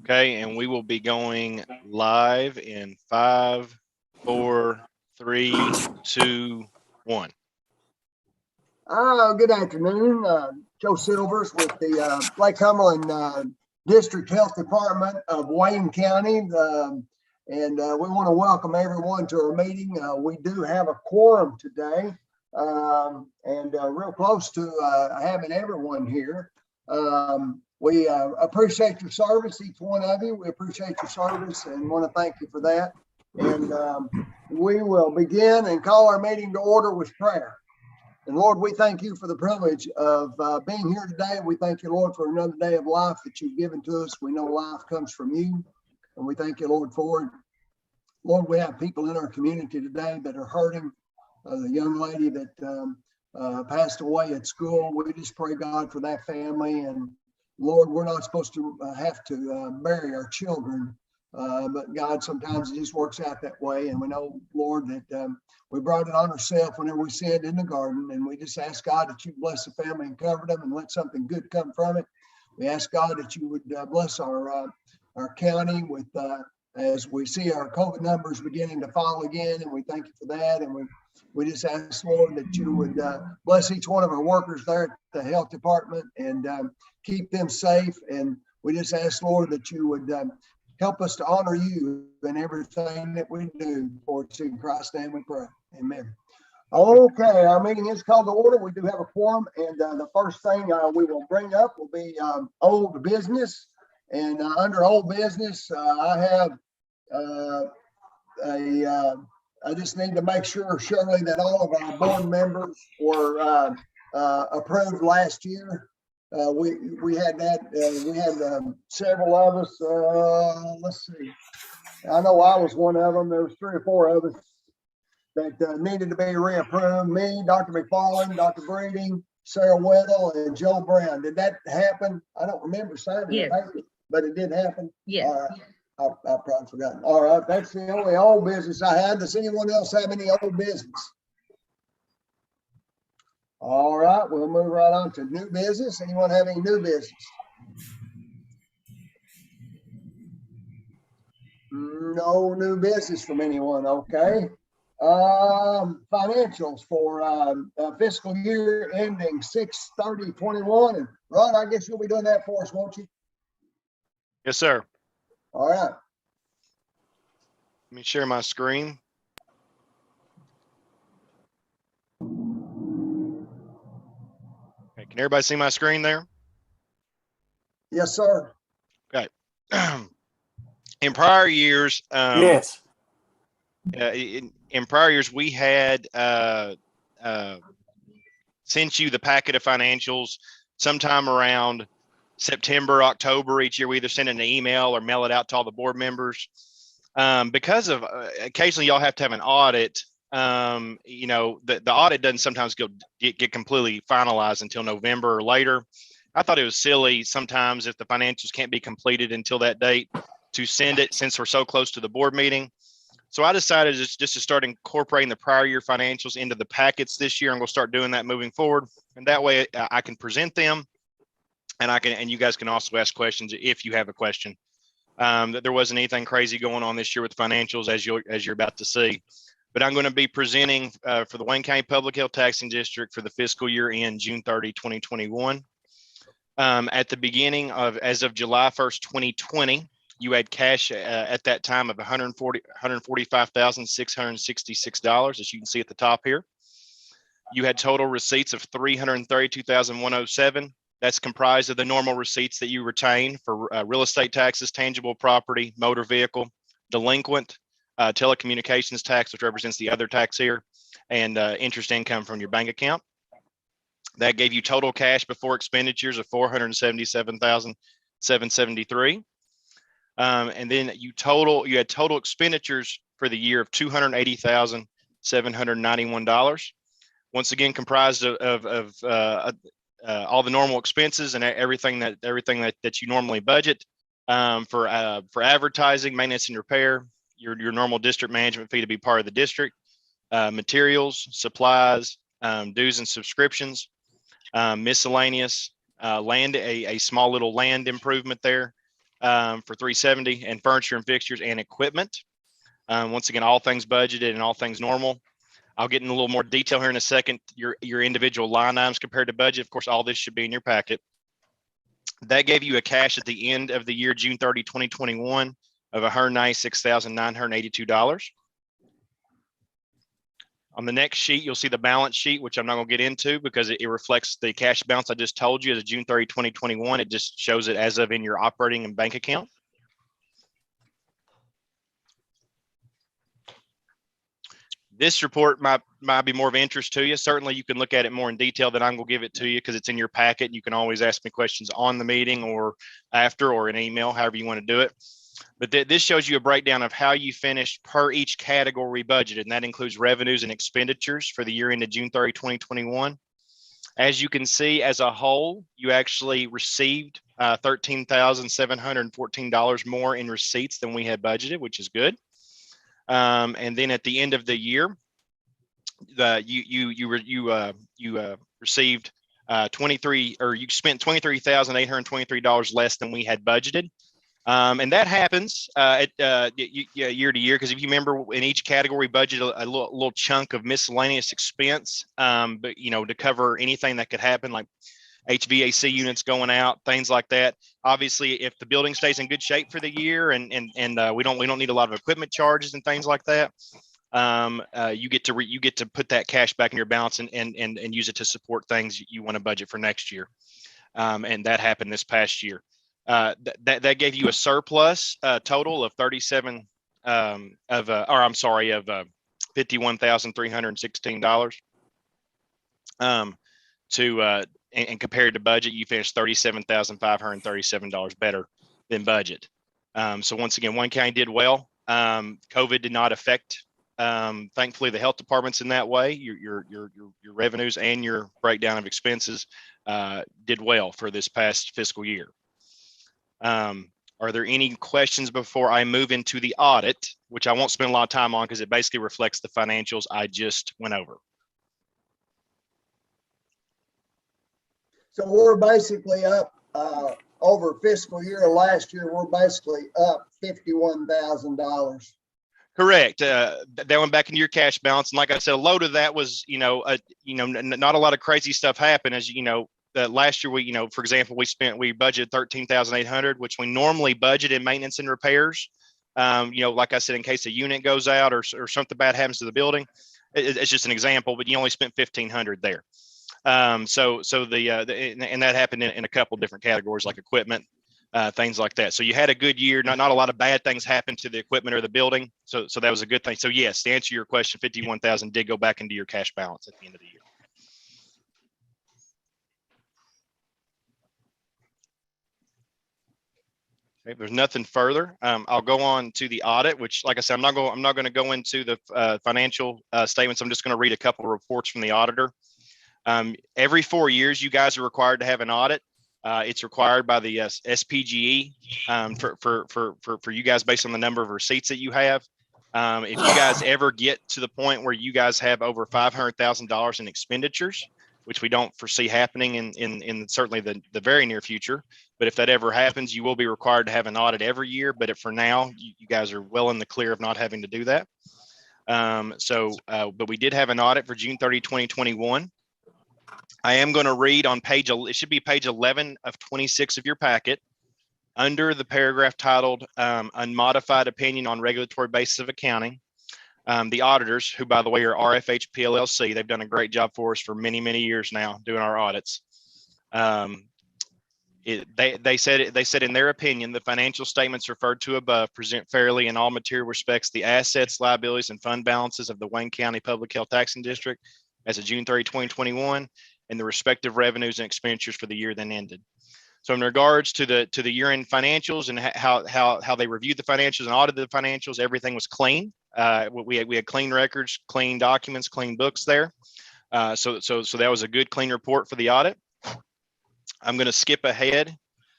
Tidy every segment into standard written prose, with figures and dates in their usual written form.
Okay, and we will be going live in 5, 4, 3, 2, 1. Good afternoon. Joe Silvers with the Lake Cumberland District Health Department of Wayne County. And we want to welcome everyone to our meeting. We do have a quorum today and real close to having everyone here. We appreciate your service, each one of you. We appreciate your service and want to thank you for that. And we will begin and call our meeting to order with prayer. And Lord, we thank you for the privilege of being here today. We thank you, Lord, for another day of life that you've given to us. We know life comes from you, and we thank you, Lord, for it. Lord, we have people in our community today that are hurting. The young lady that passed away at school, we just pray, God, for that family. And Lord, we're not supposed to have to bury our children, but God, sometimes it just works out that way. And we know, Lord, that we brought it on ourselves whenever we sinned in the garden. And we just ask, God, that you bless the family and cover them and let something good come from it. We ask, God, that you would bless our county with as we see our COVID numbers beginning to fall again. And we thank you for that. And we just ask, Lord, that you would bless each one of our workers there at the health department and keep them safe. And we just ask, Lord, that you would help us to honor you in everything that we do. For it's in Christ's name we pray. Amen. Okay, our meeting is called to order. We do have a quorum, and the first thing we will bring up will be old business. And under old business, I have I just need to make sure, Shirley, that all of our board members were approved last year. We had that. We had several of us. Let's see. I know I was one of them. There was 3 or 4 of us that needed to be reapproved. Me, Dr. McFarland, Dr. Breeding, Sarah Weddle, and Joe Brown. Did that happen? I don't remember signing it, but it did happen. Yes. All right. I've probably forgotten. All right, that's the only old business I had. Does anyone else have any old business? All right, we'll move right on to new business. Anyone have any new business? No new business from anyone. Okay. Financials for fiscal year ending 6/30/21. And Ron, I guess you'll be doing that for us, won't you? Yes, sir. All right. Let me share my screen. Okay, can everybody see my screen there? Yes, sir. Okay. In prior years, Yes. In prior years, we had sent you the packet of financials sometime around September, October each year. We either send an email or mail it out to all the board members. Because of occasionally y'all have to have an audit. You know, the audit doesn't sometimes get completely finalized until November or later. I thought it was silly sometimes if the financials can't be completed until that date to send it since we're so close to the board meeting. So I decided just to start incorporating the prior year financials into the packets this year. I'm going to start doing that moving forward. And that way I can present them and you guys can also ask questions if you have a question. That there wasn't anything crazy going on this year with financials as you're about to see. But I'm going to be presenting for the Wayne County Public Health Taxing District for the fiscal year end June 30, 2021. At the beginning as of July 1st, 2020, you had cash at that time of $145,666, as you can see at the top here. You had total receipts of $332,107. That's comprised of the normal receipts that you retain for real estate taxes, tangible property, motor vehicle, delinquent, telecommunications tax, which represents the other tax here, and interest income from your bank account. That gave you total cash before expenditures of $477,773. And then you had total expenditures for the year of $280,791. Once again, comprised of all the normal expenses and everything that you normally budget for advertising, maintenance and repair, your normal district management fee to be part of the district, materials, supplies, dues and subscriptions, miscellaneous, land, a small little land improvement there, for 370, and furniture and fixtures and equipment. Once again, all things budgeted and all things normal. I'll get in a little more detail here in a second. Your individual line items compared to budget. Of course, all this should be in your packet. That gave you a cash at the end of the year, June 30, 2021, of $196,982. On the next sheet, you'll see the balance sheet, which I'm not going to get into because it reflects the cash balance I just told you as of June 30, 2021. It just shows it as of in your operating and bank account. This report might be more of interest to you. Certainly, you can look at it more in detail than I'm going to give it to you because it's in your packet. You can always ask me questions on the meeting or after or an email, however you want to do it. But this shows you a breakdown of how you finished per each category budgeted, and that includes revenues and expenditures for the year ended June 30, 2021. As you can see, as a whole, you actually received $13,714 more in receipts than we had budgeted, which is good. And then at the end of the year, you received you spent $23,823 less than we had budgeted. And that happens year to year, because if you remember, in each category budget a little chunk of miscellaneous expense, but to cover anything that could happen, like HVAC units going out, things like that. Obviously, if the building stays in good shape for the year, and we don't need a lot of equipment charges and things like that, you get to put that cash back in your balance and use it to support things you want to budget for next year. And that happened this past year. That gave you a surplus total of $51,316. And compared to budget, you finished $37,537 better than budget. So once again, Wayne County did well. COVID did not affect, thankfully, the health departments in that way. Your revenues and your breakdown of expenses did well for this past fiscal year. Are there any questions before I move into the audit, which I won't spend a lot of time on because it basically reflects the financials I just went over? So we're basically up over fiscal year last year. We're basically up $51,000. Correct. That went back into your cash balance, and like I said, a load of that was, not a lot of crazy stuff happened. As last year, for example, we budgeted $13,800, which we normally budget in maintenance and repairs. Like I said, in case a unit goes out or something bad happens to the building, it's just an example, but you only spent $1,500 there. And that happened in a couple of different categories, like equipment, things like that. So you had a good year. Not a lot of bad things happened to the equipment or the building. So that was a good thing. So yes, to answer your question, 51,000 did go back into your cash balance at the end of the year. Okay, if there's nothing further, I'll go on to the audit, which, like I said, I'm not going to go into the financial statements. I'm just going to read a couple of reports from the auditor. Every 4 years, you guys are required to have an audit. It's required by the SPGE for you guys based on the number of receipts that you have. If you guys ever get to the point where you guys have over $500,000 in expenditures, which we don't foresee happening in certainly the very near future, but if that ever happens, you will be required to have an audit every year. But for now, you guys are well in the clear of not having to do that. But we did have an audit for June 30, 2021. I am going to read on it should be page 11 of 26 of your packet, under the paragraph titled Unmodified Opinion on Regulatory Basis of Accounting. The auditors, who, by the way, are RFH PLLC, they've done a great job for us for many, many years now doing our audits. They said in their opinion, the financial statements referred to above present fairly in all material respects the assets, liabilities, and fund balances of the Wayne County Public Health Taxing District as of June 30, 2021, and the respective revenues and expenditures for the year then ended. So in regards to the year-end financials and how they reviewed the financials and audited the financials, everything was clean. We had clean records, clean documents, clean books there. So that was a good, clean report for the audit. I'm going to skip ahead.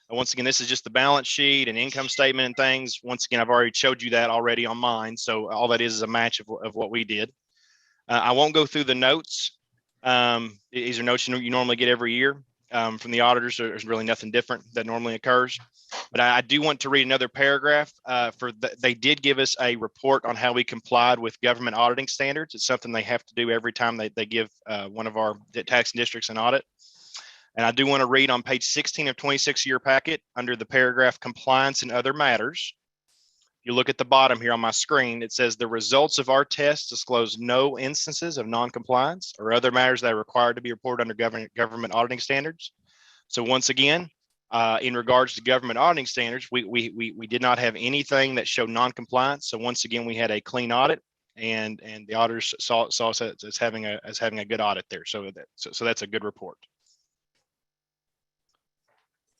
Once again, this is just the balance sheet and income statement and things. Once again, I've already showed you that already on mine. So all that is a match of what we did. I won't go through the notes. These are notes you normally get every year. from the auditors. There's really nothing different that normally occurs. But I do want to read another paragraph. They did give us a report on how we complied with government auditing standards. It's something they have to do every time they give one of our tax districts an audit. And I do want to read on page 16 of 26 of your packet under the paragraph compliance and other matters. You look at the bottom here on my screen, it says the results of our tests disclose no instances of non-compliance or other matters that are required to be reported under government auditing standards. So once again, in regards to government auditing standards, we did not have anything that showed non-compliance. So once again, we had a clean audit, and the auditors saw us as having a good audit there. So that's a good report.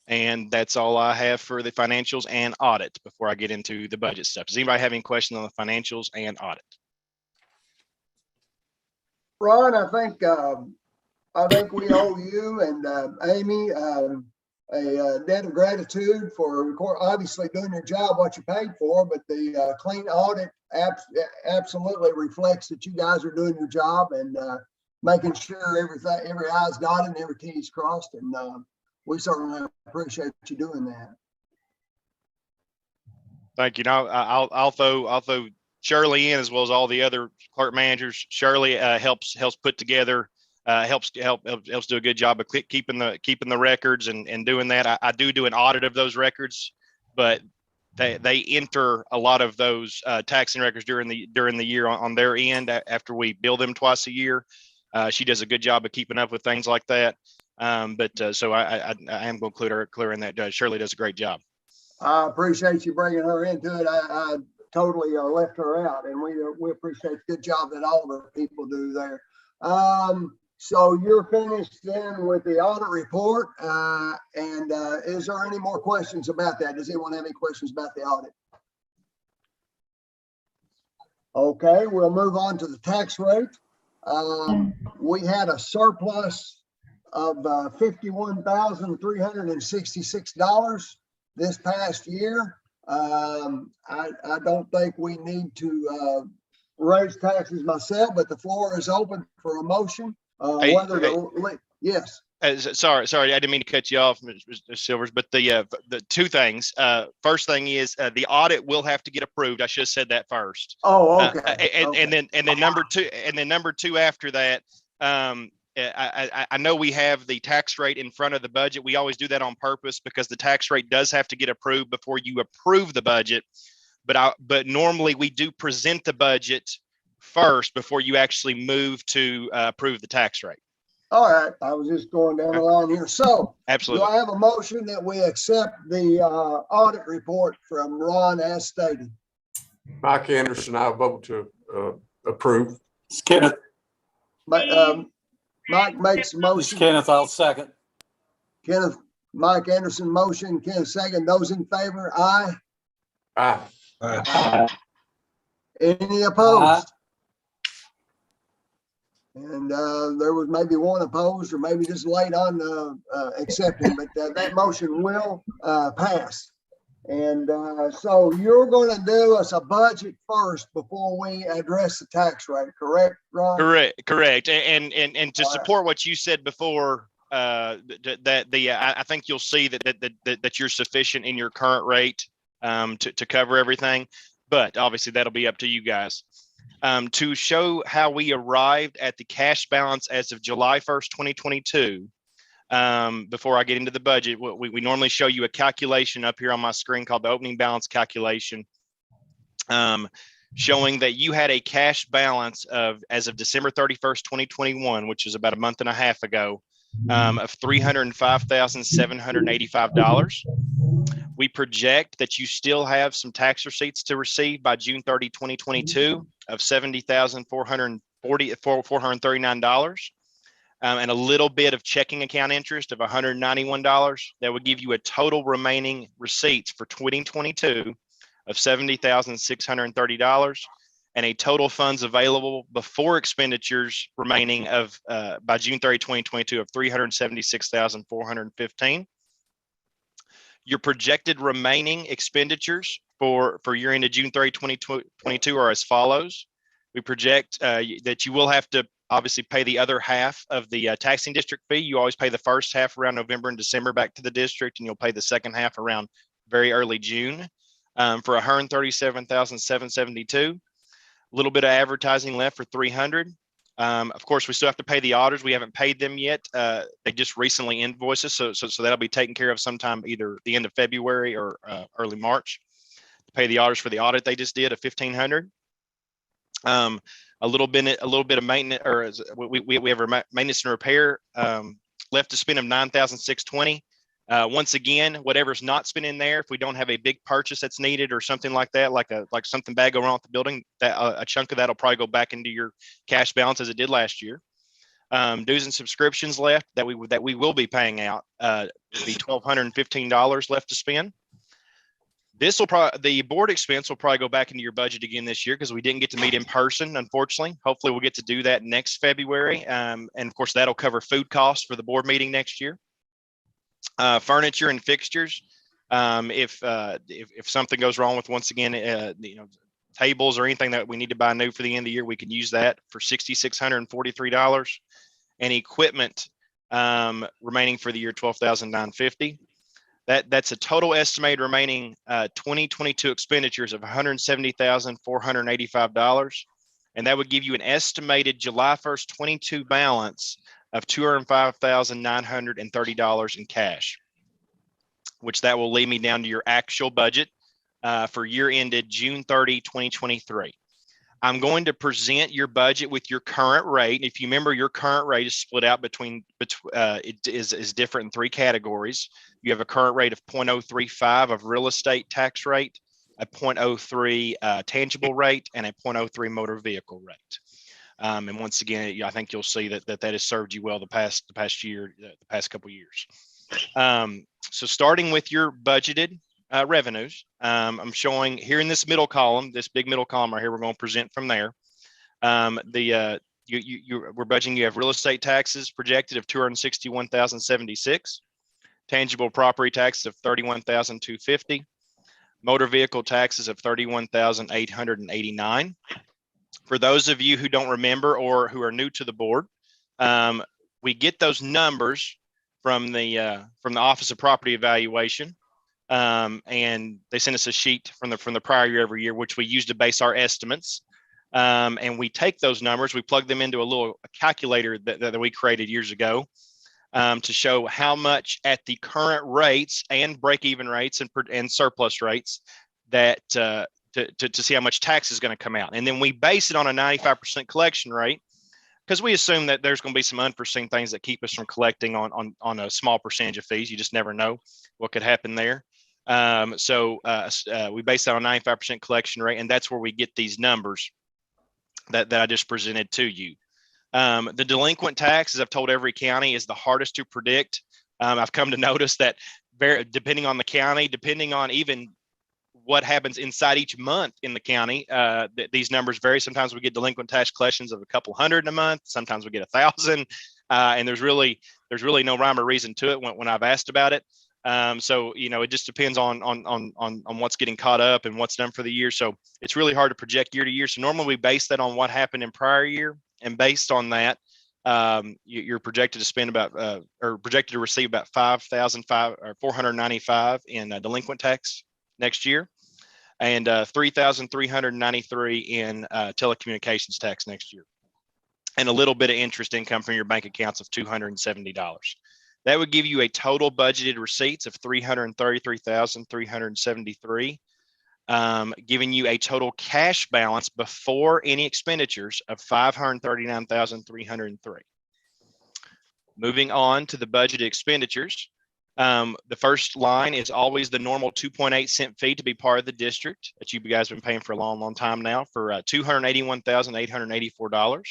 And that's all I have for the financials and audit before I get into the budget stuff. Does anybody have any questions on the financials and audit? Ron, I think we owe you and Amy a debt of gratitude for obviously doing your job, what you paid for, but the clean audit absolutely reflects that you guys are doing your job and making sure every I's dotted and every T's crossed. And we certainly appreciate you doing that. Thank you. Now I'll throw Shirley in as well as all the other clerk managers. Shirley helps put together, helps do a good job of keeping the records and doing that. I do an audit of those records, but they enter a lot of those taxing records during the year on their end after we bill them twice a year. She does a good job of keeping up with things like that. So I am going to clear in that. Shirley does a great job. I appreciate you bringing her into it. I totally left her out, and we appreciate the good job that all of our people do there. So you're finished then with the audit report, and is there any more questions about that? Does anyone have any questions about the audit? Okay, we'll move on to the tax rate. We had a surplus of $51,366 this past year. I don't think we need to raise taxes myself, but the floor is open for a motion. Yes. Sorry, I didn't mean to cut you off, Mr. Silvers, but the two things. First thing is the audit will have to get approved. I should have said that first. Oh, okay. And then number two after that. I know we have the tax rate in front of the budget. We always do that on purpose because the tax rate does have to get approved before you approve the budget. But normally we do present the budget first before you actually move to approve the tax rate. All right. I was just going down the line here. So absolutely. Do I have a motion that we accept the audit report from Ron as stated? Mike Anderson, I vote to approve. It's Kenneth. Mike makes a motion. It's Kenneth, I'll second. Kenneth, Mike Anderson motion, Kenneth second. Those in favor, aye. Aye. Aye. Any opposed? And there was maybe one opposed or maybe just late on accepting, but that motion will pass. And so you're going to do us a budget first before we address the tax rate, correct, Ron? Correct. And to support what you said before, I think you'll see that you're sufficient in your current rate to cover everything. But obviously that'll be up to you guys. To show how we arrived at the cash balance as of July 1st, 2022. Before I get into the budget, we normally show you a calculation up here on my screen called the opening balance calculation, showing that you had a cash balance as of December 31st, 2021, which is about a month and a half ago, of $305,785. We project that you still have some tax receipts to receive by June 30, 2022 of $70,439. And a little bit of checking account interest of $191. That would give you a total remaining receipts for 2022 of $70,630 and a total funds available before expenditures remaining of by June 30, 2022 of $376,415. Your projected remaining expenditures for year end of June 30, 2022 are as follows. We project that you will have to obviously pay the other half of the taxing district fee. You always pay the first half around November and December back to the district, and you'll pay the second half around very early June for $137,772. A little bit of advertising left for $300. Of course, we still have to pay the auditors. We haven't paid them yet. They just recently invoiced us, so that'll be taken care of sometime either the end of February or early March. To pay the auditors for the audit they just did of $1,500. A little bit of maintenance, or we have maintenance and repair left to spend of $9,620. Once again, whatever's not spent in there, if we don't have a big purchase that's needed or something like that, like something bad go wrong with the building, that a chunk of that will probably go back into your cash balance as it did last year. Dues and subscriptions left that we will be paying out be $1,215 left to spend. The board expense will probably go back into your budget again this year because we didn't get to meet in person, unfortunately. Hopefully we'll get to do that next February. And of course, that'll cover food costs for the board meeting next year. Furniture and fixtures. If something goes wrong with, once again, tables or anything that we need to buy new for the end of the year, we can use that for $6,643. And equipment remaining for the year, $12,950. That's a total estimated remaining 2022 expenditures of $170,485. And that would give you an estimated July 1st, 22 balance of $205,930 in cash, which that will lead me down to your actual budget for year ended June 30, 2023. I'm going to present your budget with your current rate. If you remember, your current rate is split out between it is different in three categories. You have a current rate of 0.035 of real estate tax rate, a 0.03 tangible rate, and a 0.03 motor vehicle rate. And once again, I think you'll see that has served you well the past couple of years. So starting with your budgeted revenues, I'm showing here in this middle column, this big middle column right here. We're going to present from there. We're budgeting. You have real estate taxes projected of $261,076, tangible property taxes of $31,250, motor vehicle taxes of $31,889. For those of you who don't remember or who are new to the board, we get those numbers from the Office of Property Evaluation, and they send us a sheet from the prior year every year, which we use to base our estimates. And we take those numbers, we plug them into a little calculator that we created years ago to show how much at the current rates and break-even rates and surplus rates that to see how much tax is going to come out. And then we base it on a 95% collection rate, because we assume that there's going to be some unforeseen things that keep us from collecting on a small percentage of fees. You just never know what could happen there. So we base that on 95% collection rate, and that's where we get these numbers that I just presented to you. The delinquent tax, as I've told every county, is the hardest to predict. I've come to notice that depending on the county, depending on even what happens inside each month in the county, these numbers vary. Sometimes we get delinquent tax collections of a couple hundred in a month. Sometimes we get 1,000, and there's really no rhyme or reason to it when I've asked about it. So it just depends on what's getting caught up and what's done for the year. So it's really hard to project year to year. So normally we base that on what happened in prior year, and based on that, you're projected to spend about or projected to receive about $495 in delinquent tax next year, and $3,393 in telecommunications tax next year, and a little bit of interest income from your bank accounts of $270. That would give you a total budgeted receipts of $333,373, giving you a total cash balance before any expenditures of $539,303. Moving on to the budgeted expenditures. The first line is always the normal 2.8 cent fee to be part of the district that you guys have been paying for a long time now, for $281,884.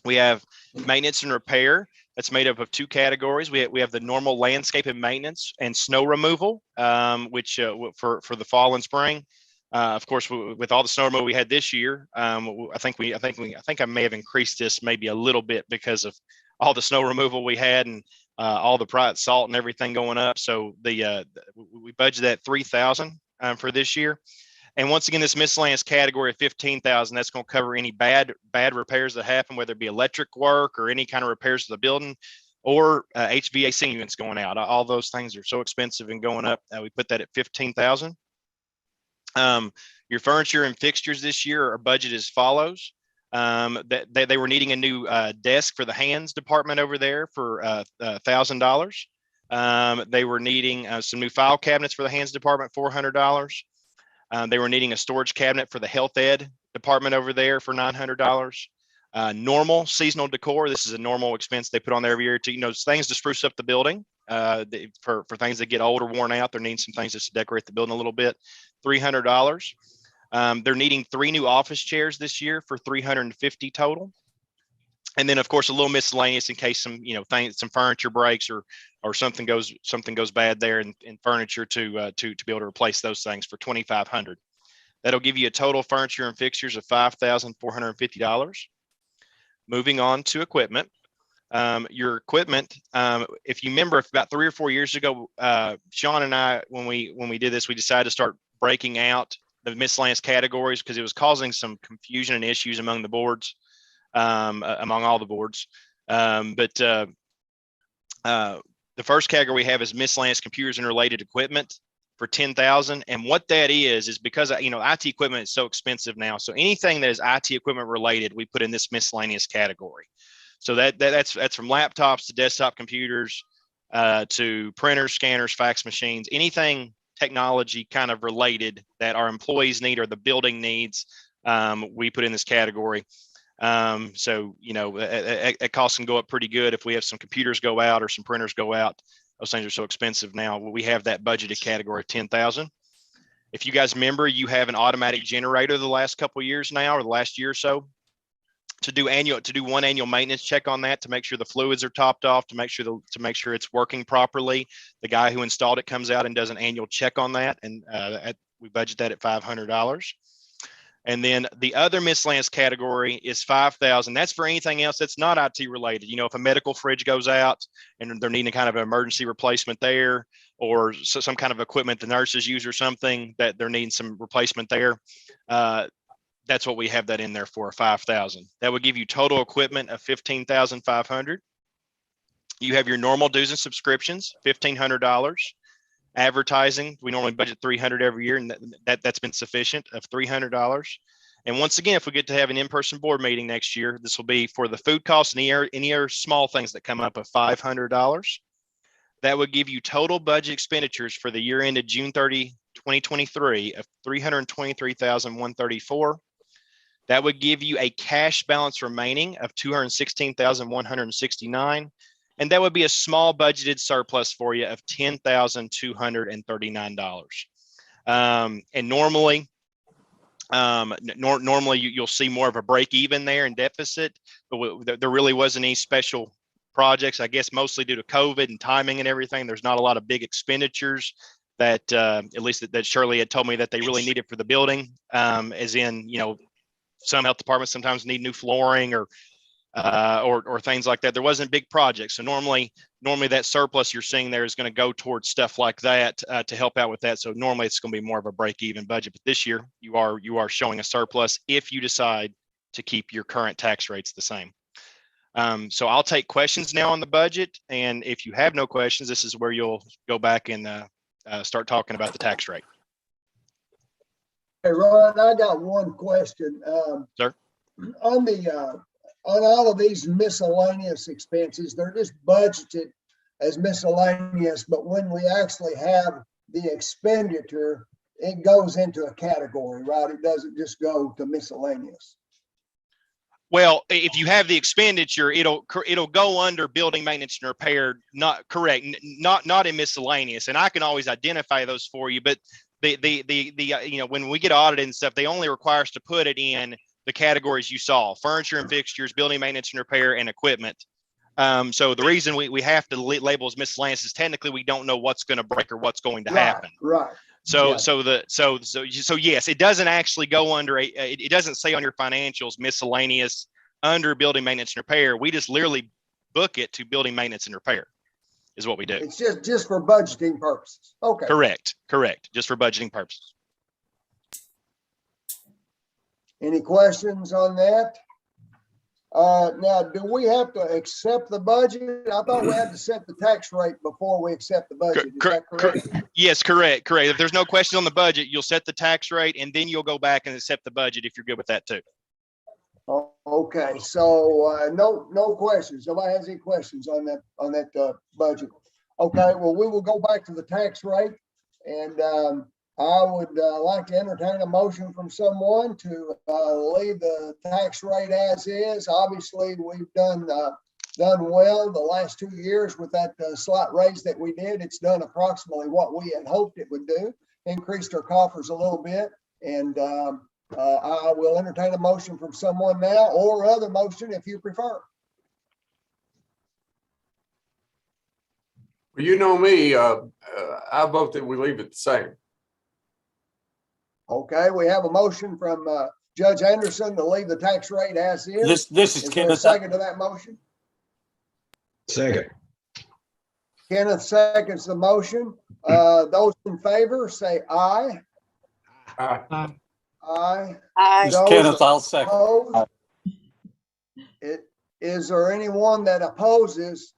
We have maintenance and repair. That's made up of two categories. We have the normal landscape and maintenance and snow removal, which for the fall and spring. Of course, with all the snow removal we had this year, I think I may have increased this maybe a little bit because of all the snow removal we had and all the private salt and everything going up. So we budgeted at $3,000 for this year. And once again, this miscellaneous category of 15,000, that's going to cover any bad repairs that happen, whether it be electric work or any kind of repairs to the building, or HVAC units going out. All those things are so expensive and going up. We put that at 15,000. Your furniture and fixtures this year are budgeted as follows. They were needing a new desk for the hands department over there for $1,000. They were needing some new file cabinets for the hands department, $400. They were needing a storage cabinet for the health ed department over there for $900. Normal seasonal decor. This is a normal expense they put on there every year to, things to spruce up the building. For things that get old or worn out, they're needing some things just to decorate the building a little bit, $300. They're needing 3 new office chairs this year for $350 total. And then of course a little miscellaneous in case some some furniture breaks or something goes bad there in furniture to be able to replace those things for $2,500. That'll give you a total furniture and fixtures of $5,450. Moving on to equipment. Your equipment, if you remember about 3 or 4 years ago, Sean and I, when we did this, we decided to start breaking out the miscellaneous categories because it was causing some confusion and issues among the boards. Among all the boards. The first category we have is miscellaneous computers and related equipment for $10,000. And what that is because, IT equipment is so expensive now. So anything that is IT equipment related, we put in this miscellaneous category. So that's from laptops to desktop computers, to printers, scanners, fax machines, anything technology kind of related that our employees need or the building needs, we put in this category. It costs can go up pretty good if we have some computers go out or some printers go out. Those things are so expensive now. We have that budgeted category of 10,000. If you guys remember, you have an automatic generator the last couple of years now, or the last year or so, to do one annual maintenance check on that, to make sure the fluids are topped off, to make sure it's working properly. The guy who installed it comes out and does an annual check on that, and we budget that at $500. And then the other miscellaneous category is $5,000. That's for anything else that's not IT related. If a medical fridge goes out and they're needing kind of an emergency replacement there, or some kind of equipment the nurses use or something that they're needing some replacement there, that's what we have that in there for, $5,000. That would give you total equipment of $15,500. You have your normal dues and subscriptions, $1,500. Advertising, we normally budget $300 every year, and that's been sufficient of $300. And once again, if we get to have an in-person board meeting next year, this will be for the food costs and any other small things that come up of $500. That would give you total budget expenditures for the year ended June 30, 2023 of $323,134. That would give you a cash balance remaining of $216,169. And that would be a small budgeted surplus for you of $10,239. And normally you'll see more of a break even there in deficit, but there really wasn't any special projects, I guess, mostly due to COVID and timing and everything. There's not a lot of big expenditures that, at least that Shirley had told me that they really needed for the building, as in, some health departments sometimes need new flooring or things like that. There wasn't big projects. So normally that surplus you're seeing there is going to go towards stuff like that to help out with that. So normally it's going to be more of a break-even budget. But this year you are showing a surplus if you decide to keep your current tax rates the same. So I'll take questions now on the budget. And if you have no questions, this is where you'll go back and start talking about the tax rate. Hey, Ron, I got one question. Sir? On all of these miscellaneous expenses, they're just budgeted as miscellaneous, but when we actually have the expenditure, it goes into a category, right? It doesn't just go to miscellaneous. Well, if you have the expenditure, it'll go under building maintenance and repair. Not correct, not in miscellaneous, and I can always identify those for you. But when we get audited and stuff, they only require us to put it in the categories you saw: furniture and fixtures, building maintenance and repair, and equipment. So the reason we have to label as miscellaneous is technically we don't know what's going to break or what's going to happen. Right. So yes, it doesn't actually go under it doesn't say on your financials miscellaneous under building maintenance and repair. We just literally book it to building maintenance and repair is what we do. It's just for budgeting purposes. Okay. Correct. Just for budgeting purposes. Any questions on that? Now, do we have to accept the budget? I thought we had to set the tax rate before we accept the budget. Is that correct? Yes, correct. If there's no question on the budget, you'll set the tax rate and then you'll go back and accept the budget if you're good with that too. Oh, okay, so no questions. Nobody has any questions on that budget? Okay, well, we will go back to the tax rate, and I would like to entertain a motion from someone to leave the tax rate as is. Obviously, we've done well the last 2 years with that slight raise that we did. It's done approximately what we had hoped it would do, increased our coffers a little bit, and I will entertain a motion from someone now, or other motion if you prefer. Well, you know me, I vote that we leave it the same. Okay, we have a motion from Judge Anderson to leave the tax rate as is. This is Is there a Kenneth. second to that motion? Second. Kenneth seconds the motion. Those in favor say aye. Aye. Aye. This is Those Kenneth, I'll second. opposed? Is there anyone that opposes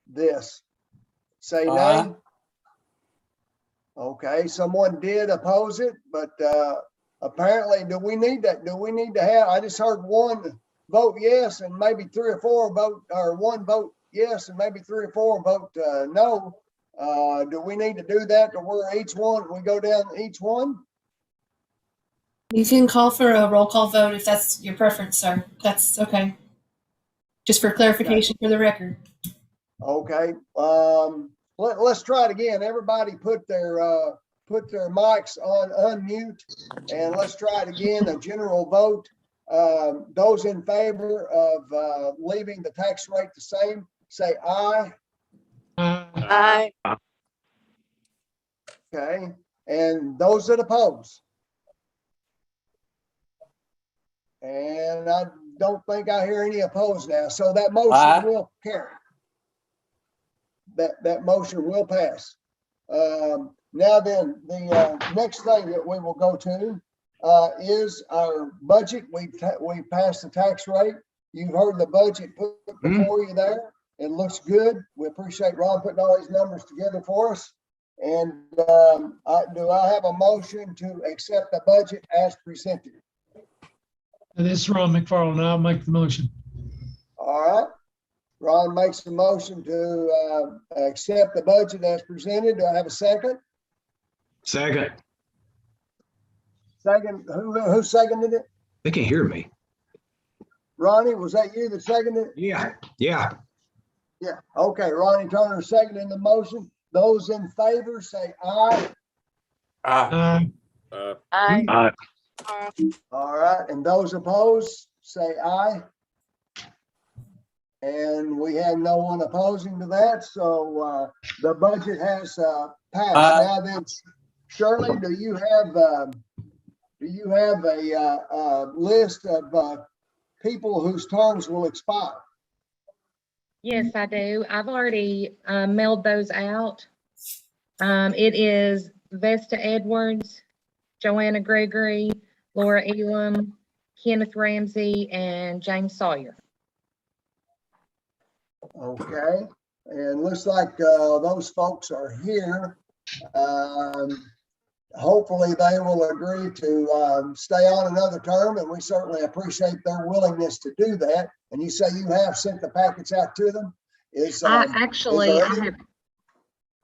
this? Say Aye. nay. Okay, someone did oppose it, but apparently, do we need that? Do we need to have, I just heard one vote yes and maybe 3 or 4 vote, or one vote yes and maybe 3 or 4 vote no. Do we need to do that to where each one, we go down each one? You can call for a roll call vote if that's your preference, sir. That's okay. Just for clarification for the record. Okay, let's try it again. Everybody put their mics on unmute, and let's try it again. A general vote. Those in favor of leaving the tax rate the same, say aye. Aye. Okay, and those that oppose. And I don't think I hear any opposed now, so that motion Aye. will carry. That motion will pass. Now then, the next thing that we will go to is our budget. We passed the tax rate. You've heard the budget put before you there. It looks good. We appreciate Ron putting all these numbers together for us. And do I have a motion to accept the budget as presented? This is Ron McFarland. I'll make the motion. All right. Ron makes the motion to accept the budget as presented. Do I have a second? Second. Second, who seconded it? They can hear me. Ronnie, was that you that seconded it? Yeah. Yeah. Okay, Ronnie Turner seconding the motion. Those in favor say aye. Aye. Aye. All right, and those opposed say aye. And we have no one opposing to that, so the budget has passed. Now then, Shirley, do you have a list of people whose terms will expire? Yes, I do. I've already mailed those out. It is Vesta Edwards, Joanna Gregory, Laura Elam, Kenneth Ramsey, and James Sawyer. Okay, and looks like those folks are here. Hopefully they will agree to stay on another term, and we certainly appreciate their willingness to do that. And you say you have sent the packets out to them?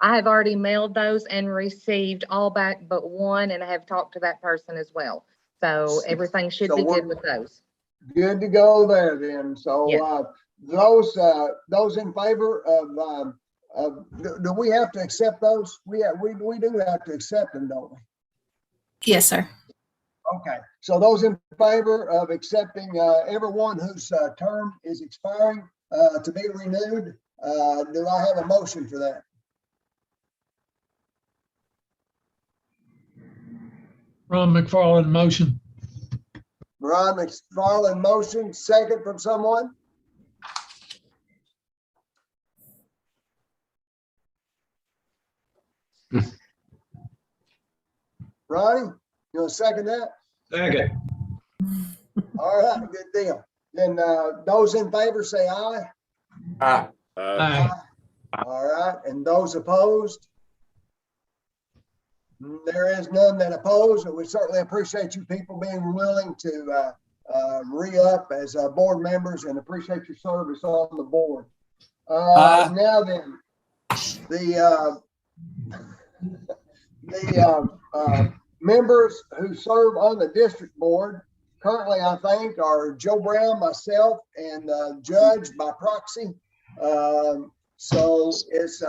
I have already mailed those and received all back but one, and I have talked to that person as well. So everything should be good with those. Good to go there then. So Yes. those in favor of do we have to accept those? We do have to accept them, don't we? Yes, sir. Okay, so those in favor of accepting everyone whose term is expiring to be renewed, do I have a motion for that? Ron McFarland, motion. Ron McFarland motion, second from someone? Ronnie, you want to second that? Second. All right, good deal. Then, those in favor say aye. Aye. Aye. All right, and those opposed? There is none that oppose, and we certainly appreciate you people being willing to re-up as board members and appreciate your service on the board. Aye. Now then, the members who serve on the district board currently, I think, are Joe Brown, myself, and Judge by proxy. So it's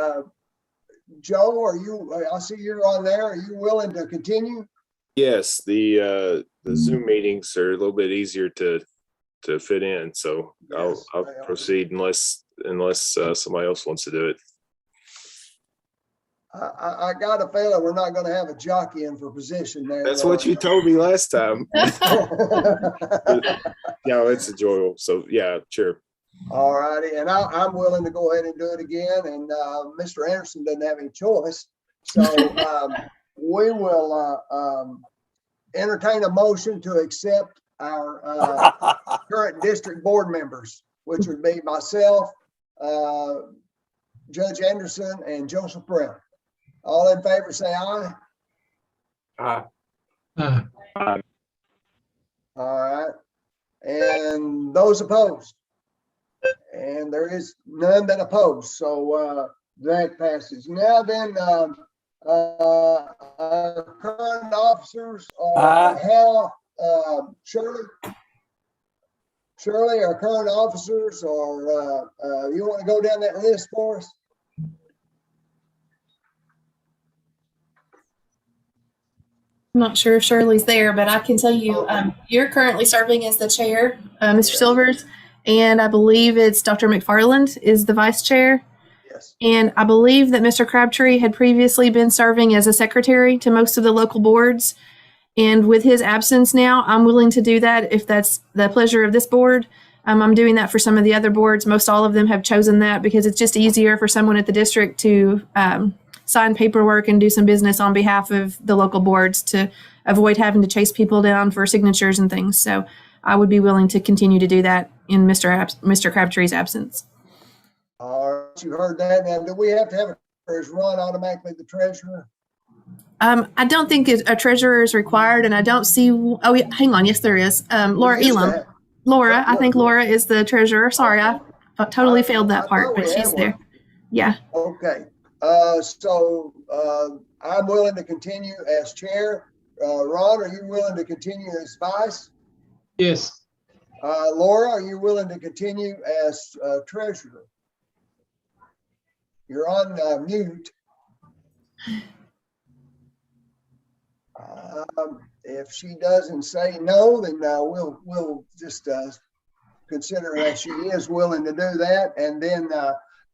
Joe, are you, I see you're on there. Are you willing to continue? Yes, the Zoom meetings are a little bit easier to fit in, so Yes, I'll they are. proceed unless somebody else wants to do it. I got a feeling we're not gonna have a jockey in for position there. That's what you told me last time. Yeah, it's enjoyable. So yeah, sure. All righty, and I'm willing to go ahead and do it again, and Mr. Anderson doesn't have any choice. So we will entertain a motion to accept our current district board members, which would be myself, Judge Anderson, and Joseph Brown. All in favor, say aye. Aye. Aye. All right, and those opposed? And there is none that oppose, so that passes. Now then, our current officers are Hal, Shirley, our current officers are, you want to go down that list for us? I'm not sure if Shirley's there, but I can tell you, you're currently serving as the chair, Mr. Silvers, and I believe it's Dr. McFarland is the vice chair. Yes. And I believe that Mr. Crabtree had previously been serving as a secretary to most of the local boards. And with his absence now, I'm willing to do that if that's the pleasure of this board. I'm doing that for some of the other boards. Most all of them have chosen that because it's just easier for someone at the district to sign paperwork and do some business on behalf of the local boards to avoid having to chase people down for signatures and things. So I would be willing to continue to do that in Mr. Crabtree's absence. All right, you heard that. Now, do we have to have a, or is Ron automatically the treasurer? I don't think a treasurer is required, and I don't see. Oh, yeah, hang on. Yes, there is. Laura We used to Elam. have- Laura, I think Laura is the treasurer. Sorry, I totally failed I that part, thought we but she's had there. one. Yeah. Okay, so I'm willing to continue as chair. Ron, are you willing to continue as vice? Yes. Laura, are you willing to continue as treasurer? You're on mute. If she doesn't say no, then we'll just consider that she is willing to do that. And then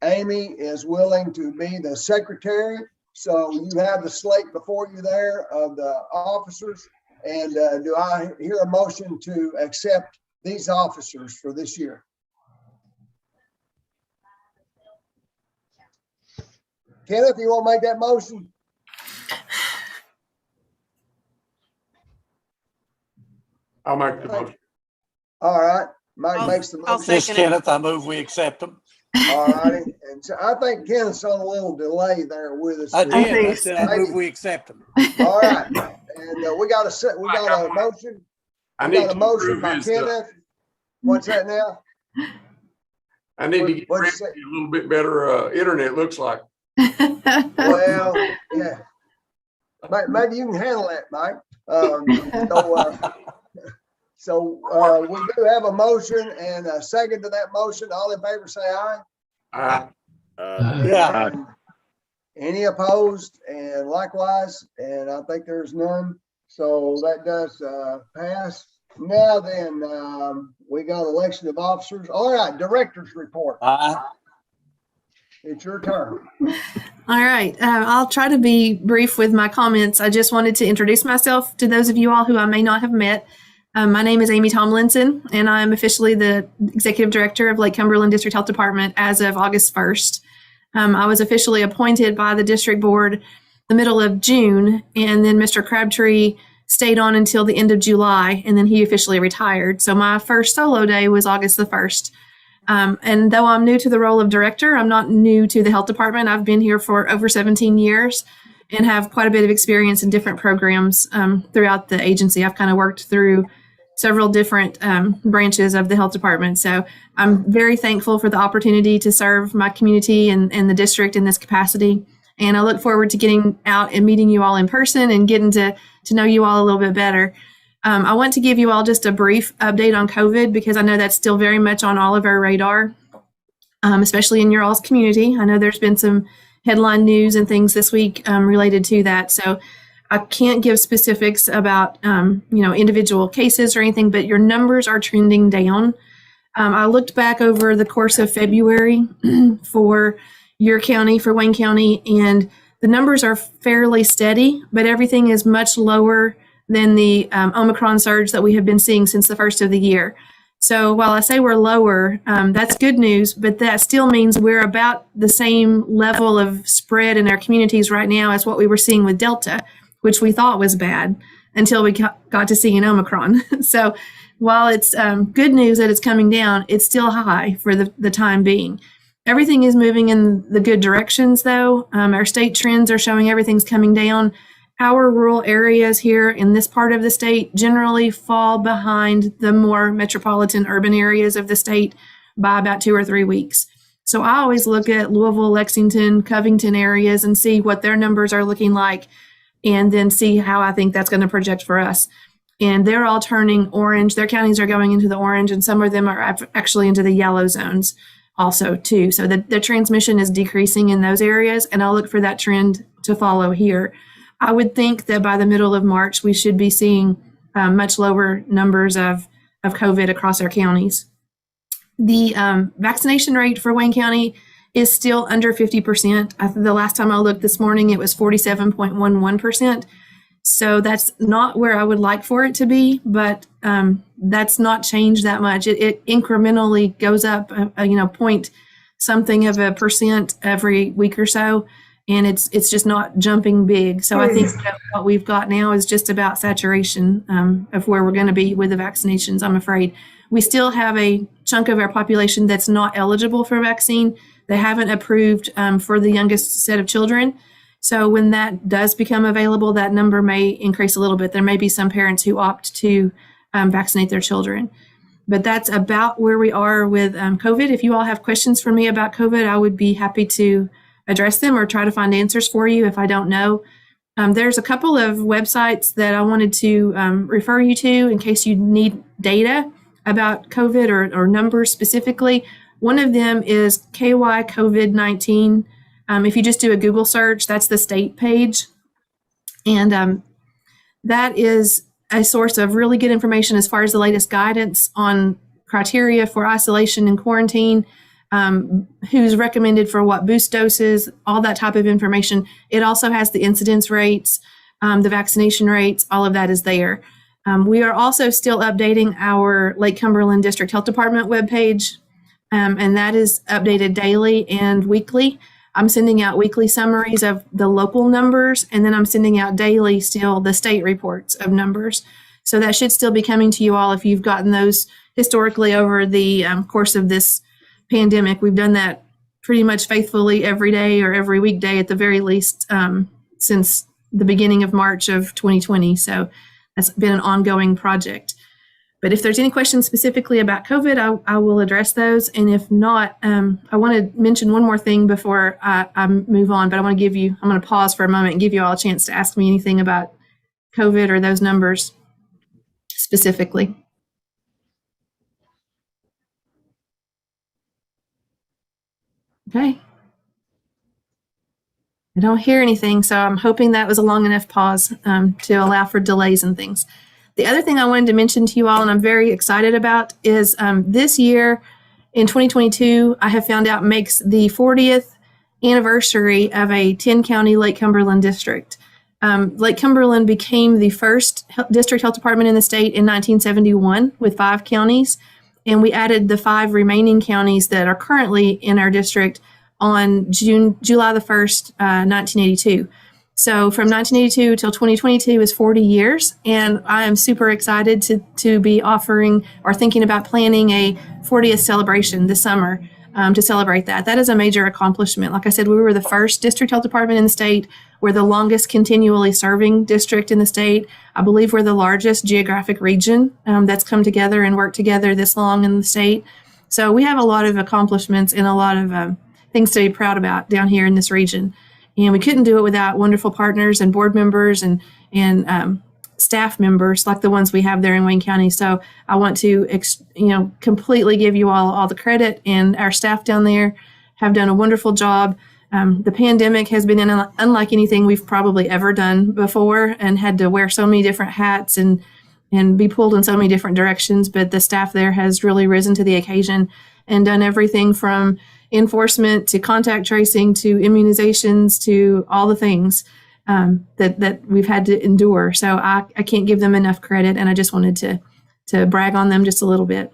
Amy is willing to be the secretary. So you have the slate before you there of the officers. And do I hear a motion to accept these officers for this year? Kenneth, you want to make that motion? I'll make the motion. All right, Mike makes the motion. Yes, Kenneth, I move we accept them. All righty, and so I think Kenneth's on a little delay there with us. I did. I think said I move we accept them. All right, and we got a motion. I We need got a to motion improve by his, Kenneth. What's that now? I need to get What'd you Randy say? a little bit better internet, looks like. Well, yeah. Maybe you can handle that, Mike. So we do have a motion and a second to that motion. All in favor, say aye. Aye. Yeah. And any opposed? And likewise, and I think there's none. So that does pass. Now then, we got election of officers. All right, director's report. Aye. It's your turn. All right. I'll try to be brief with my comments. I just wanted to introduce myself to those of you all who I may not have met. My name is Amy Tomlinson, and I'm officially the Executive Director of Lake Cumberland District Health Department as of August 1st. I was officially appointed by the district board the middle of June, and then Mr. Crabtree stayed on until the end of July, and then he officially retired. So my first solo day was August the 1st. And though I'm new to the role of director, I'm not new to the health department. I've been here for over 17 years and have quite a bit of experience in different programs throughout the agency. I've kind of worked through several different branches of the health department. So I'm very thankful for the opportunity to serve my community and the district in this capacity. And I look forward to getting out and meeting you all in person and getting to know you all a little bit better. I want to give you all just a brief update on COVID because I know that's still very much on all of our radar, especially in your all's community. I know there's been some headline news and things this week related to that. So I can't give specifics about, individual cases or anything, but your numbers are trending down. I looked back over the course of February for your county, for Wayne County, and the numbers are fairly steady, but everything is much lower than the Omicron surge that we have been seeing since the first of the year. So while I say we're lower, that's good news, but that still means we're about the same level of spread in our communities right now as what we were seeing with Delta, which we thought was bad until we got to see an Omicron. So while it's good news that it's coming down, it's still high for the time being. Everything is moving in the good directions, though. Our state trends are showing everything's coming down. Our rural areas here in this part of the state generally fall behind the more metropolitan urban areas of the state by about 2 or 3 weeks. So I always look at Louisville, Lexington, Covington areas and see what their numbers are looking like and then see how I think that's going to project for us. And they're all turning orange. Their counties are going into the orange, and some of them are actually into the yellow zones also too. So the transmission is decreasing in those areas, and I'll look for that trend to follow here. I would think that by the middle of March, we should be seeing much lower numbers of COVID across our counties. The vaccination rate for Wayne County is still under 50%. The last time I looked this morning, it was 47.11%. So that's not where I would like for it to be, but that's not changed that much. It incrementally goes up, point something of a percent every week or so. And it's just not jumping big. So I think that what we've got now is just about saturation of where we're going to be with the vaccinations, I'm afraid. We still have a chunk of our population that's not eligible for vaccine. They haven't approved for the youngest set of children. So when that does become available, that number may increase a little bit. There may be some parents who opt to vaccinate their children. But that's about where we are with COVID. If you all have questions for me about COVID, I would be happy to address them or try to find answers for you if I don't know. There's a couple of websites that I wanted to refer you to in case you need data about COVID or numbers specifically. One of them is KY COVID-19. If you just do a Google search, that's the state page. And that is a source of really good information as far as the latest guidance on criteria for isolation and quarantine, who's recommended for what boost doses, all that type of information. It also has the incidence rates, the vaccination rates, all of that is there. We are also still updating our Lake Cumberland District Health Department webpage, and that is updated daily and weekly. I'm sending out weekly summaries of the local numbers, and then I'm sending out daily still the state reports of numbers. So that should still be coming to you all if you've gotten those historically over the course of this pandemic. We've done that pretty much faithfully every day or every weekday at the very least since the beginning of March of 2020. So that's been an ongoing project. But if there's any questions specifically about COVID, I will address those. And if not, I want to mention one more thing before I move on, but I'm going to pause for a moment and give you all a chance to ask me anything about COVID or those numbers specifically. Okay. I don't hear anything, so I'm hoping that was a long enough pause to allow for delays and things. The other thing I wanted to mention to you all, and I'm very excited about, is this year in 2022, I have found out makes the 40th anniversary of a 10-county Lake Cumberland district. Lake Cumberland became the first district health department in the state in 1971 with 5 counties, and we added the 5 remaining counties that are currently in our district on July the 1st, 1982. So from 1982 till 2022 is 40 years, and I am super excited to be offering or thinking about planning a 40th celebration this summer to celebrate that. That is a major accomplishment. Like I said, we were the first district health department in the state. We're the longest continually serving district in the state. I believe we're the largest geographic region that's come together and worked together this long in the state. So we have a lot of accomplishments and a lot of things to be proud about down here in this region. And we couldn't do it without wonderful partners and board members and staff members like the ones we have there in Wayne County. So I want to, completely give you all the credit, and our staff down there have done a wonderful job. The pandemic has been unlike anything we've probably ever done before, and had to wear so many different hats and be pulled in so many different directions. But the staff there has really risen to the occasion and done everything from enforcement to contact tracing to immunizations to all the things that we've had to endure. So I can't give them enough credit, and I just wanted to brag on them just a little bit.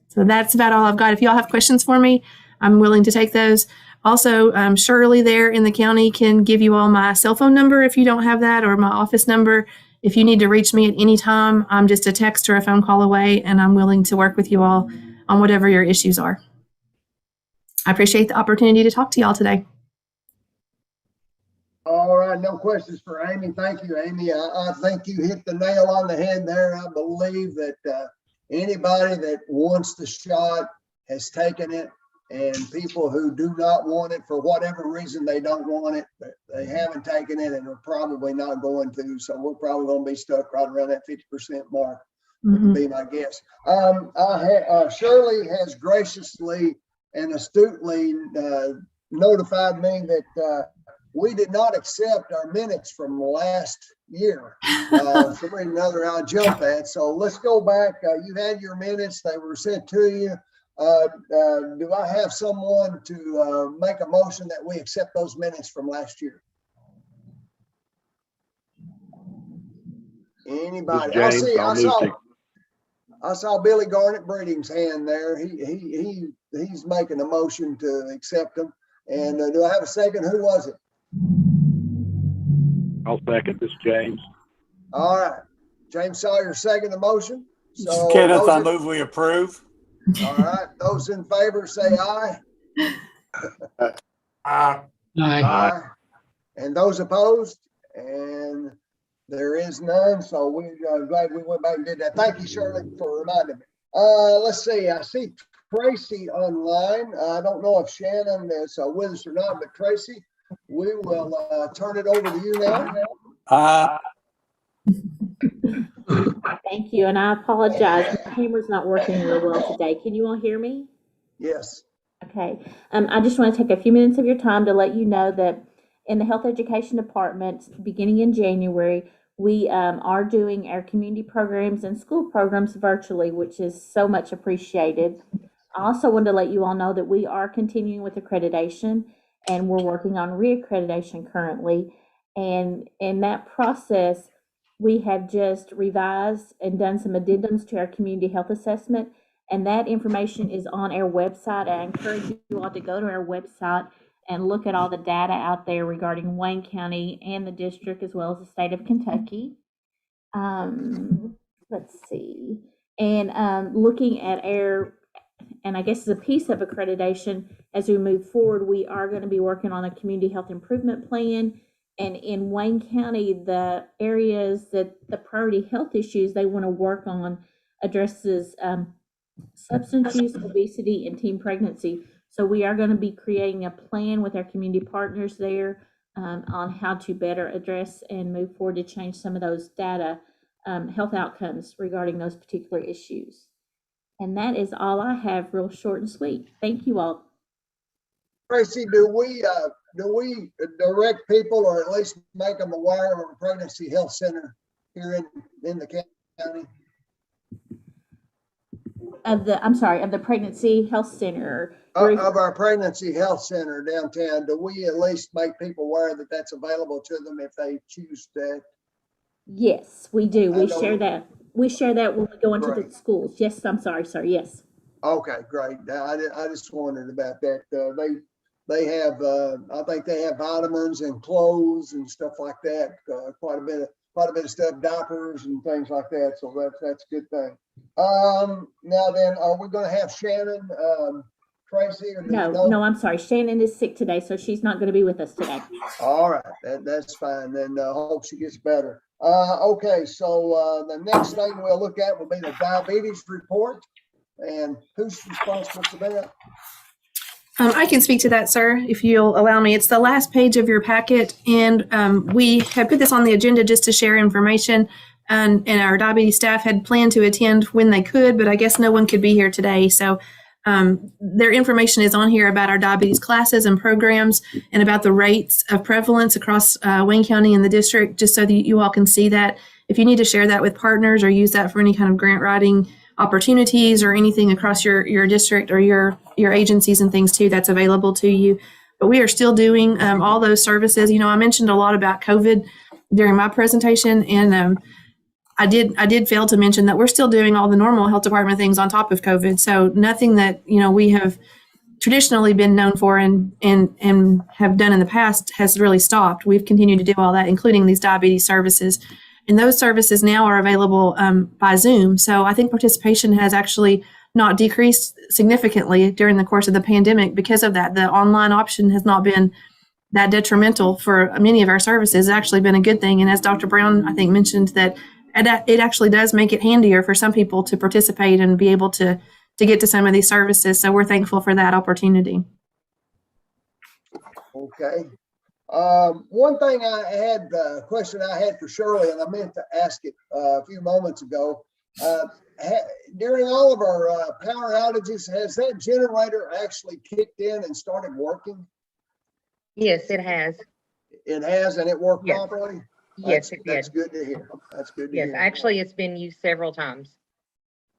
So that's about all I've got. If y'all have questions for me, I'm willing to take those. Also, Shirley there in the county can give you all my cell phone number if you don't have that, or my office number. If you need to reach me at any time, I'm just a text or a phone call away, and I'm willing to work with you all on whatever your issues are. I appreciate the opportunity to talk to y'all today. All right, no questions for Amy. Thank you, Amy. I think you hit the nail on the head there. I believe that anybody that wants the shot has taken it, and people who do not want it for whatever reason they don't want it, they haven't taken it and are probably not going to. So we're probably going to be stuck right around that 50% mark, would be my guess. Shirley has graciously and astutely notified me that we did not accept our minutes from last year. Some reason or another I'll jump at. So let's go back. You had your minutes. They were sent to you. Do I have someone to make a motion that we accept those minutes from last year? Anybody? I saw Billy Garnett Breeding's hand there. He's making a motion to accept them. And do I have a second? Who was it? I'll second this, James. All right. James Sawyer second the motion. So Kenneth, I move we approve. All right. Those in favor say aye. Aye. And those opposed? And there is none. So we're glad we went back and did that. Thank you, Shirley, for reminding me. Let's see. I see Tracy online. I don't know if Shannon is with us or not, but Tracy, we will turn it over to you now. Thank you, and I apologize. My camera's not working real well today. Can you all hear me? Yes. Okay. I just want to take a few minutes of your time to let you know that in the Health Education Department, beginning in January, we are doing our community programs and school programs virtually, which is so much appreciated. I also wanted to let you all know that we are continuing with accreditation, and we're working on reaccreditation currently. And in that process, we have just revised and done some addendums to our community health assessment, and that information is on our website. I encourage you all to go to our website and look at all the data out there regarding Wayne County and the district, as well as the state of Kentucky. Let's see. And looking at our, and I guess as a piece of accreditation, as we move forward, we are going to be working on a community health improvement plan. And in Wayne County, the areas that the priority health issues they want to work on addresses substance use, obesity, and teen pregnancy. So we are going to be creating a plan with our community partners there on how to better address and move forward to change some of those data, health outcomes regarding those particular issues. And that is all I have, real short and sweet. Thank you all. Tracy, do we direct people, or at least make them aware of a pregnancy health center here in the county? Of the pregnancy health center. Of our pregnancy health center downtown, do we at least make people aware that that's available to them if they choose that? Yes, we do. We share that. We share that when we go into the schools. Yes, I'm sorry, sir. Yes. Okay, great. I just wondered about that. They have, I think they have vitamins and clothes and stuff like that. Quite a bit of stuff, diapers and things like that. So that's a good thing. Now then, are we going to have Shannon, Tracy? Or do you know? No, I'm sorry. Shannon is sick today, so she's not going to be with us today. All right, that's fine. Then hope she gets better. Okay, so the next thing we'll look at will be the diabetes report. And who's responsible for that? I can speak to that, sir, if you'll allow me. It's the last page of your packet, and we had put this on the agenda just to share information, and our diabetes staff had planned to attend when they could, but I guess no one could be here today. So their information is on here about our diabetes classes and programs and about the rates of prevalence across Wayne County and the district, just so that you all can see that. If you need to share that with partners or use that for any kind of grant writing opportunities or anything across your district or your agencies and things too, that's available to you. But we are still doing all those services. You know, I mentioned a lot about COVID during my presentation, and I did fail to mention that we're still doing all the normal health department things on top of COVID. So nothing that, you know, we have traditionally been known for and have done in the past has really stopped. We've continued to do all that, including these diabetes services. And those services now are available by Zoom. So I think participation has actually not decreased significantly during the course of the pandemic because of that. The online option has not been that detrimental for many of our services. It's actually been a good thing. And as Dr. Brown, I think, mentioned, that it actually does make it handier for some people to participate and be able to get to some of these services. So we're thankful for that opportunity. Okay. One thing I had, question I had for Shirley, and I meant to ask it a few moments ago. During all of our power outages, has that generator actually kicked in and started working? Yes, it has. It has, and it worked Yes. properly? Yes, it did. That's good to hear. That's good to Yes, hear. actually, it's been used several times.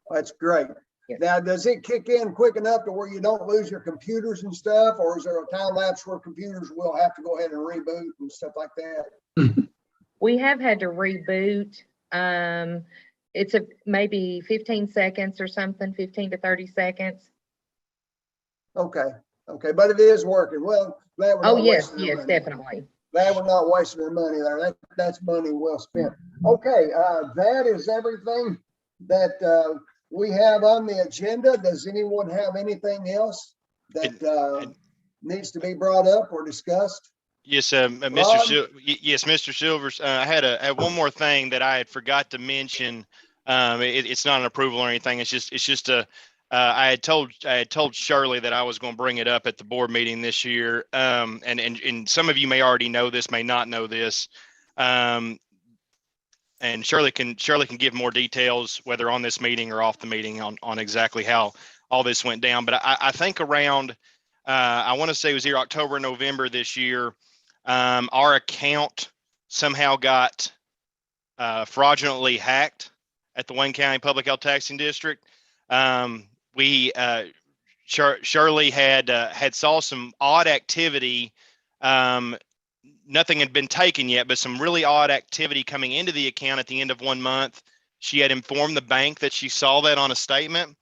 That's great. Yes. Now, does it kick in quick enough to where you don't lose your computers and stuff? Or is there a time lapse where computers will have to go ahead and reboot and stuff like that? We have had to reboot. It's maybe 15 seconds or something, 15 to 30 seconds. Okay. Okay. But it is working. Well, glad we're Oh, not yes, wasting our yes, money. definitely. Glad we're not wasting our money there. That's money well spent. Okay. That is everything that we have on the agenda. Does anyone have anything else that needs to be brought up or discussed? Yes, Mr. Silvers. I had one more thing that I had forgot to mention. It's not an approval or anything. It's just I had told Shirley that I was going to bring it up at the board meeting this year. And some of you may already know this, may not know this. And Shirley can give more details, whether on this meeting or off the meeting, on exactly how all this went down. But I think around, I want to say it was either October or November this year, our account somehow got fraudulently hacked at the Wayne County Public Health Taxing District. Shirley had saw some odd activity. Nothing had been taken yet, but some really odd activity coming into the account at the end of 1 month. She had informed the bank that she saw that on a statement.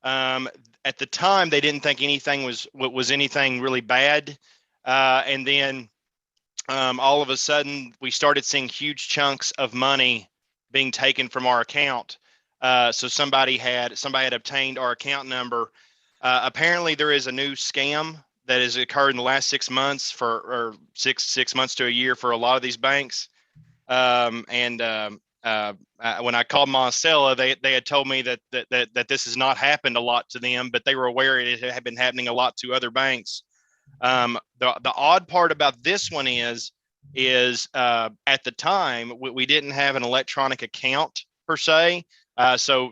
At the time, they didn't think anything was anything really bad. And then all of a sudden, we started seeing huge chunks of money being taken from our account. So somebody had obtained our account number. Apparently, there is a new scam that has occurred in the last 6 months or six months to a year for a lot of these banks. When I called Monticello, they had told me that this has not happened a lot to them, but they were aware it had been happening a lot to other banks. The odd part about this one is at the time we didn't have an electronic account per se. So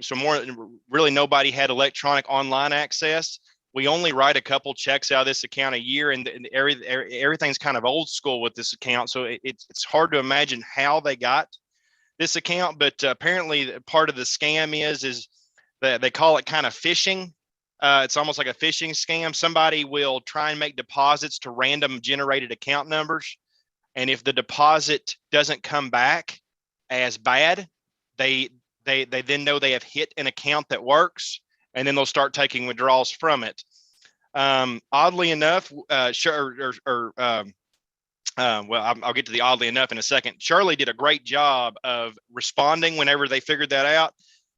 really nobody had electronic online access. We only write a couple checks out of this account a year, and everything's kind of old school with this account. So it's hard to imagine how they got this account, but apparently part of the scam is that they call it kind of phishing. It's almost like a phishing scam. Somebody will try and make deposits to random generated account numbers. And if the deposit doesn't come back as bad, they then know they have hit an account that works, and then they'll start taking withdrawals from it. Oddly enough, well, I'll get to the oddly enough in a second. Shirley did a great job of responding whenever they figured that out.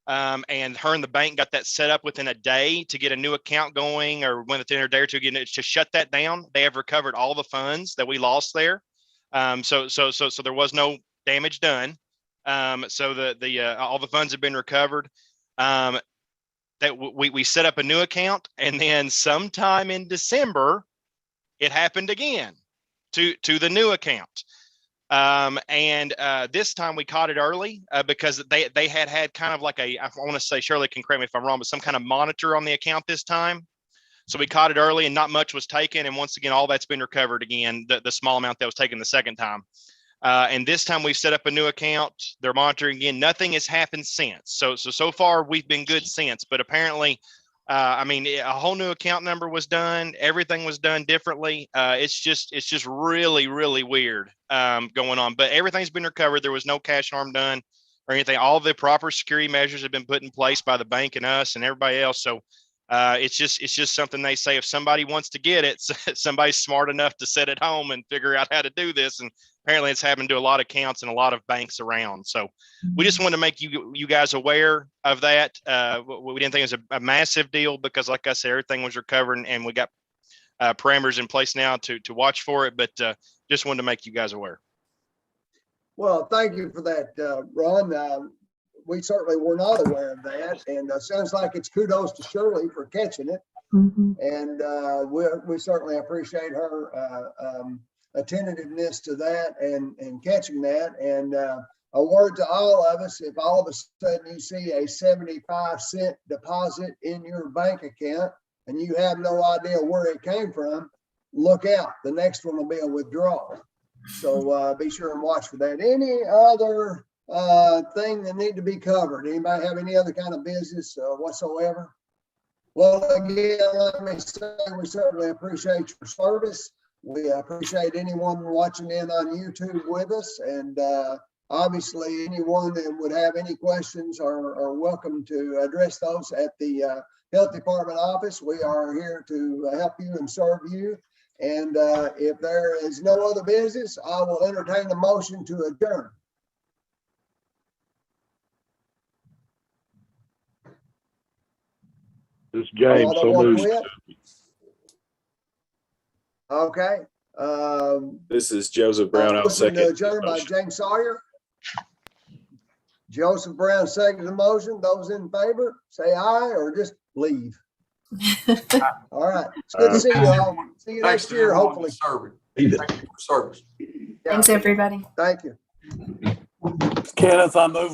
And her and the bank got that set up within a day to get a new account going, or within a day or two to shut that down. They have recovered all the funds that we lost there. So there was no damage done. So all the funds have been recovered. That we set up a new account, and then sometime in December, it happened again to the new account. And this time we caught it early because they had kind of like I want to say, Shirley can correct me if I'm wrong, but some kind of monitor on the account this time. So we caught it early and not much was taken. And once again, all that's been recovered again, the small amount that was taken the second time. And this time we've set up a new account. They're monitoring again. Nothing has happened since. So far we've been good since, but apparently, a whole new account number was done. Everything was done differently. It's just really, really weird going on, but everything's been recovered. There was no cash harm done or anything. All the proper security measures have been put in place by the bank and us and everybody else. So it's just something they say, if somebody wants to get it, somebody's smart enough to sit at home and figure out how to do this. And apparently it's happened to a lot of accounts and a lot of banks around. So we just want to make you guys aware of that. We didn't think it was a massive deal because, like I said, everything was recovered and we got parameters in place now to watch for it. But just wanted to make you guys aware. Well, thank you for that, Ron. We certainly were not aware of that, and sounds like it's kudos to Shirley for catching it. Mhm. And we certainly appreciate her attentiveness to that and catching that. And a word to all of us: if all of a sudden you see a 75-cent deposit in your bank account and you have no idea where it came from, look out. The next one will be a withdrawal. So be sure and watch for that. Any other thing that need to be covered? Anybody have any other kind of business whatsoever? Well, again, let me say we certainly appreciate your service. We appreciate anyone watching in on YouTube with us, and obviously anyone that would have any questions are welcome to address those at the Health Department office. We are here to help you and serve you. And if there is no other business, I will entertain a motion to adjourn. This is James. I don't So want to moved. quit. Okay. This is Joseph Brown. I'll Motion to second. adjourn by James Sawyer. Joseph Brown seconded the motion. Those in favor, say aye or just leave. All right. It's good to see you all. See you Thanks next to year, everyone hopefully. for serving. Leave it. Thank you for service. Yeah. Thanks, everybody. Thank you. Kenneth, I move